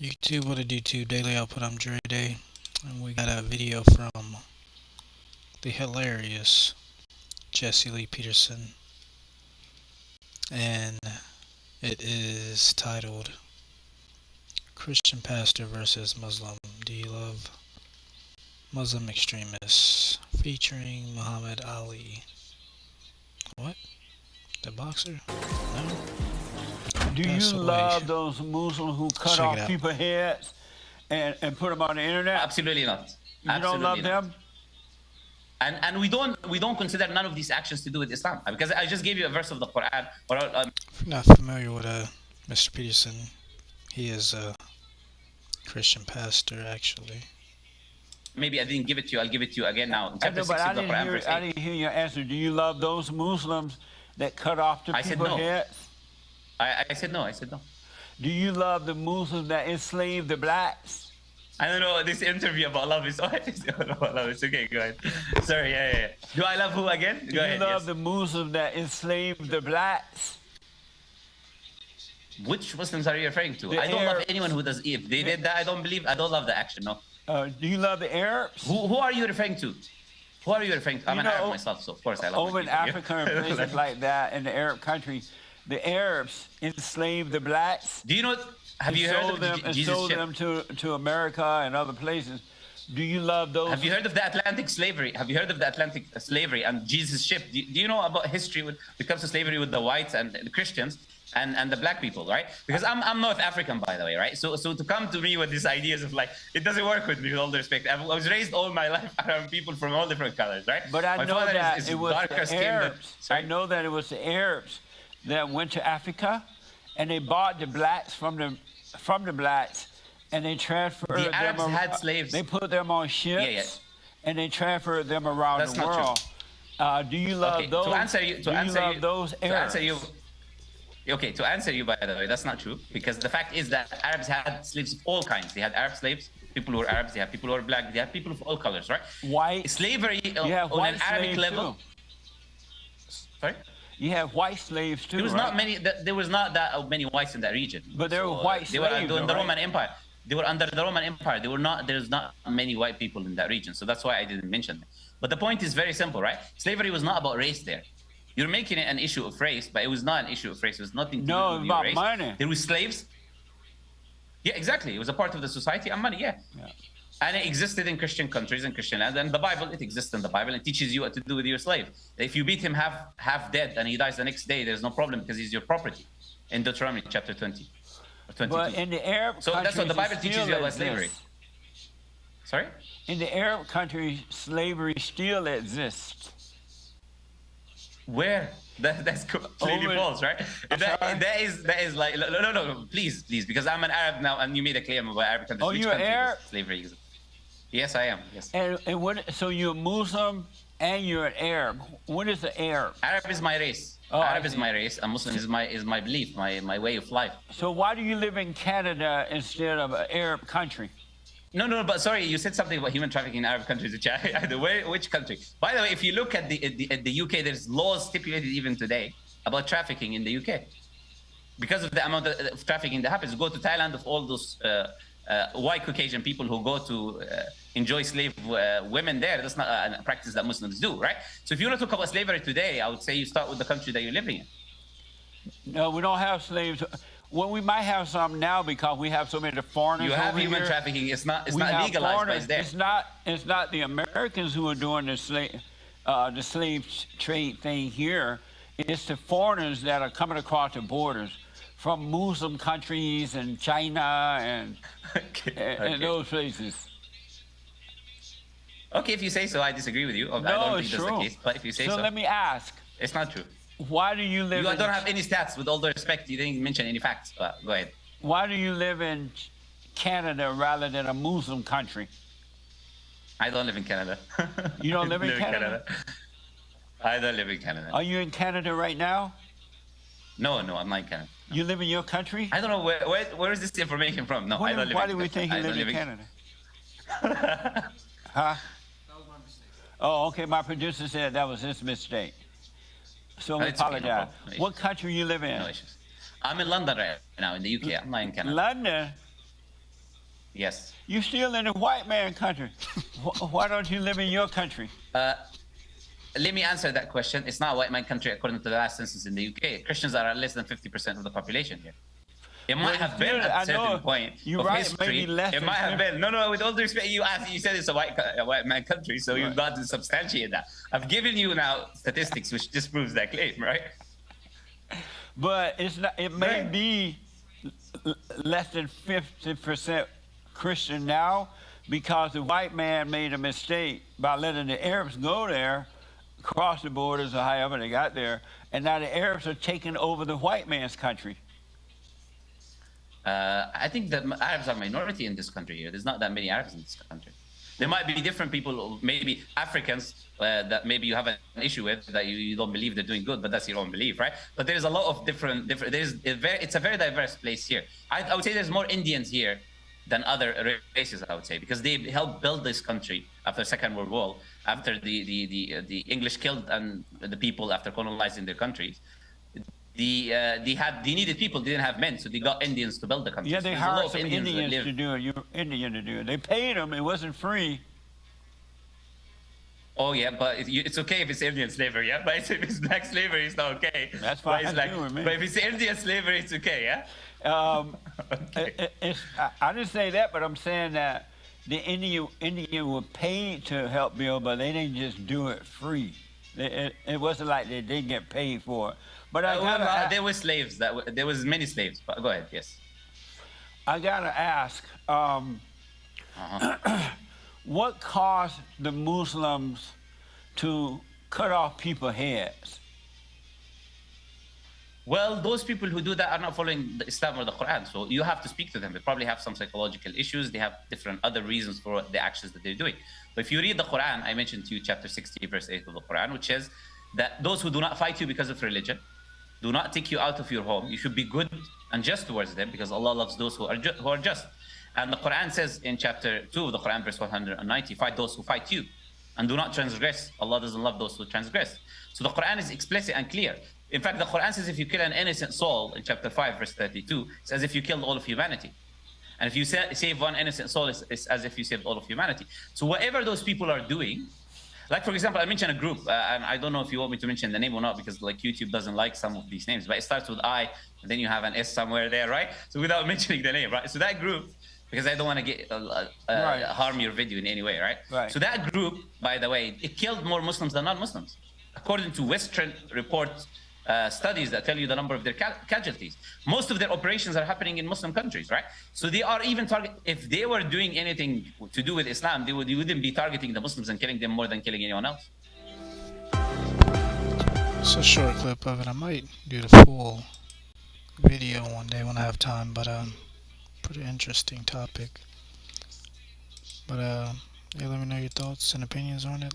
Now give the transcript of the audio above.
YouTube, what it do to Daily Output, I'm Dre Day, and we got a video from the hilarious Jesse Lee Peterson, and it is titled Christian Pastor versus Muslim. Do you love Muslim extremists? Featuring Muhammad Ali. What? The boxer? No? Do That's you the way. love those Muslims who cut Check it off out. people's heads and put them on the internet? Absolutely not. You don't love them? And we don't consider none of these actions to do with Islam, because I just gave you a verse of the Quran. If you're not familiar with Mr. Peterson, he is a Christian pastor, actually. Maybe I didn't give it to you. I'll give it to you again now. I know, but I didn't hear your answer. Do you love those Muslims that cut off the people's heads? I said no. I said no. Do you love the Muslims that enslave the blacks? I don't know. This interview about love is about love. It's okay. Go ahead. Sorry. Yeah. Do I love who again? Do you love the Muslims that enslave the blacks? Which Muslims are you referring to? I don't love anyone who does. If they did that, I don't love the action. No. Do you love the Arabs? Who are you referring to? Who are you referring to? I'm an Arab myself, so of course I love. Over in Africa and places like that, in the Arab countries, the Arabs enslaved the blacks. Do you know? Have you heard of them and sold them to America and other places? Do you love those? Have you heard of the Atlantic slavery? Have you heard of the Atlantic slavery and Jesus' ship? Do you know about history when it comes to slavery with the whites and the Christians and the black people, right? Because I'm North African, by the way, right? So to come to me with these ideas of like, it doesn't work with me, with all the respect. I was raised all my life around people from all different colors, right? But I know that it was the Arabs. I know that it was the Arabs that went to Africa and they bought the blacks from the blacks, and they transferred the Arabs them. Had slaves. They put them on ships, and they transferred them around the world. Do you love those? To answer you, those Arabs? To answer you, by the way, that's not true, because the fact is that Arabs had slaves of all kinds. They had Arab slaves, people who were Arabs. They had people who were black. They had people of all colors, right? White slavery on an Arabic level. Sorry. You have white slaves too. There was not many. There was not that many whites in that region. But there were white slaves. They were under the Roman Empire. They were under the Roman Empire. There's not many white people in that region. So that's why I didn't mention it. But the point is very simple, right? Slavery was not about race there. You're making it an issue of race, but it was not an issue of race. It was nothing to do with about race. Money. There were slaves. Yeah, exactly. It was a part of the society and money. Yeah. And it existed in Christian countries and Christian lands. And the Bible, it exists in the Bible and teaches you what to do with your slave. If you beat him half dead and he dies the next day, there's no problem because he's your property. In Deuteronomy chapter 20 or 22. But in the Arab so that's what the Bible teaches you about slavery. Sorry? In the Arab countries, slavery still exists. Where? That's completely false, right? That is like no, please, because I'm an Arab now, and you made a claim about Arab countries. Oh, you're Arab? Slavery exists. Yes, I am. Yes. And what? So you're Muslim and you're an Arab. What is the Arab? Arab is my race. Oh, Arab is my race, and Muslim is my belief, my way of life. So why do you live in Canada instead of an Arab country? No, but sorry, you said something about human trafficking in Arab countries. Which country? By the way, if you look at the UK, there's laws stipulated even today about trafficking in the UK. Because of the amount of trafficking that happens. Go to Thailand, of all those white Caucasian people who go to enjoy slave women there. That's not a practice that Muslims do, right? So if you want to talk about slavery today, I would say you start with the country that you're living in. No, we don't have slaves. Well, we might have some now because we have so many foreigners. You have human trafficking. It's not legalized, but it's there. It's not the Americans who are doing the slave trade thing here. It's the foreigners that are coming across the borders from Muslim countries and China and those places. Okay, if you say so, I disagree with you. I don't think that's the case. But if you say so, let me ask. It's not true. Why do you live? I don't have any stats. With all the respect, you didn't mention any facts. But go ahead. Why do you live in Canada rather than a Muslim country? I don't live in Canada. You don't live in Canada? I don't live in Canada. Are you in Canada right now? No, I'm not in Canada. No. You live in your country? I don't know where is this information from. No, I don't live in Canada. Why do we think you live in Canada? Huh? That was my mistake. Oh, okay. My producer said that was his mistake. So we apologize. Okay, no what country you live in? No issues. I'm in London right now, in the UK. I'm not in Canada. London? Yes. You still in a white man country. Why don't you live in your country? Let me answer that question. It's not a white man country according to the last census in the UK. Christians are less than 50% of the population here. It might have been at a certain point of history. It might have been. No. With all due respect, you said it's a white man country, so you've got to substantiate that. I've given you now statistics which disproves that claim, right? But it's not. It may be less than 50% Christian now because the white man made a mistake by letting the Arabs go there, cross the borders or however they got there, and now the Arabs are taking over the white man's country. I think the Arabs are minority in this country here. There's not that many Arabs in this country. There might be different people, maybe Africans, that maybe you have an issue with, that you don't believe they're doing good, but that's your own belief, right? But there's a lot of different it's a very diverse place here. I would say there's more Indians here than other races, I would say, because they helped build this country after the Second World War, after the English killed and the people after colonizing their countries. They needed people. They didn't have men, so they got Indians to build the country. Yeah, they hired some Indians to do it. Indian to do it. They paid them. It wasn't free. Oh yeah, but it's okay if it's Indian slavery, yeah. But if it's black slavery, it's not okay. That's fine. But if it's Indian slavery, it's okay, yeah. Okay. I didn't say that, but I'm saying that the Indian were paid to help build, but they didn't just do it free. It wasn't like they didn't get paid for it. But there were slaves. There was many slaves. But go ahead. Yes. I gotta ask, what caused the Muslims to cut off people's heads? Well, those people who do that are not following the Islam or the Quran. So you have to speak to them. They probably have some psychological issues. They have different other reasons for the actions that they're doing. But if you read the Quran, I mentioned to you chapter 60, verse 8 of the Quran, which says that those who do not fight you because of religion, do not take you out of your home. You should be good and just towards them because Allah loves those who are just. And the Quran says in chapter 2 of the Quran, verse 190, fight those who fight you and do not transgress. Allah doesn't love those who transgress. So the Quran is explicit and clear. In fact, the Quran says if you kill an innocent soul, in chapter 5, verse 32, it says if you killed all of humanity. And if you save one innocent soul, it's as if you saved all of humanity. So whatever those people are doing, like, for example, I mentioned a group, and I don't know if you want me to mention the name or not, because like YouTube doesn't like some of these names, but it starts with I, and then you have an S somewhere there, right? So without mentioning the name, right? So that group, because I don't want to get harm your video in any way, right? Right. So that group, by the way, it killed more Muslims than non-Muslims, according to Western reports, studies that tell you the number of their casualties. Most of their operations are happening in Muslim countries, right? So they are even if they were doing anything to do with Islam, they wouldn't be targeting the Muslims and killing them more than killing anyone else. It's a short clip of it. I might do the full video one day when I have time, but pretty interesting topic. But yeah, let me know your thoughts and opinions on it.